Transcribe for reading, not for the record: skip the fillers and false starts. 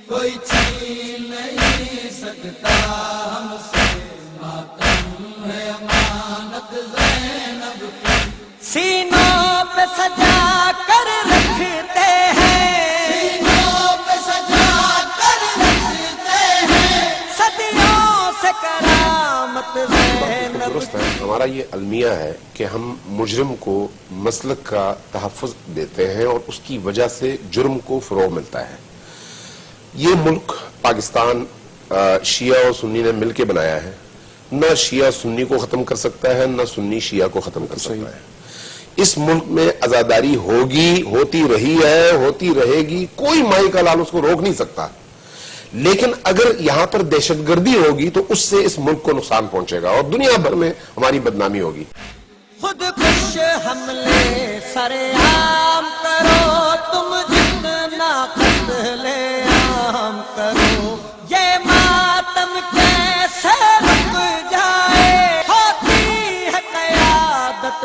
کوئی چھین نہیں سکتا ہم سے، ماتم ہے امانت زینب کی، سینوں پہ سجا کر رکھتے ہیں، سینوں پہ سجا کر رکھتے ہیں، صدیوں سے کرامت زینب درست ہے. ہمارا یہ المیہ ہے کہ ہم مجرم کو مسلک کا تحفظ دیتے ہیں اور اس کی وجہ سے جرم کو فروغ ملتا ہے. یہ ملک پاکستان شیعہ اور سنی نے مل کے بنایا ہے. نہ شیعہ سنی کو ختم کر سکتا ہے، نہ سنی شیعہ کو ختم کر سکتا ہے. اس ملک میں عزاداری ہوگی، ہوتی رہی ہے، ہوتی رہے گی، کوئی مائی کا لال اس کو روک نہیں سکتا. لیکن اگر یہاں پر دہشت گردی ہوگی تو اس سے اس ملک کو نقصان پہنچے گا اور دنیا بھر میں ہماری بدنامی ہوگی. خود کش حملے سرعام کرو، تم جتنا قتل عام کرو، یہ ماتم کیسے رک جائے، ہوتی ہے قیادت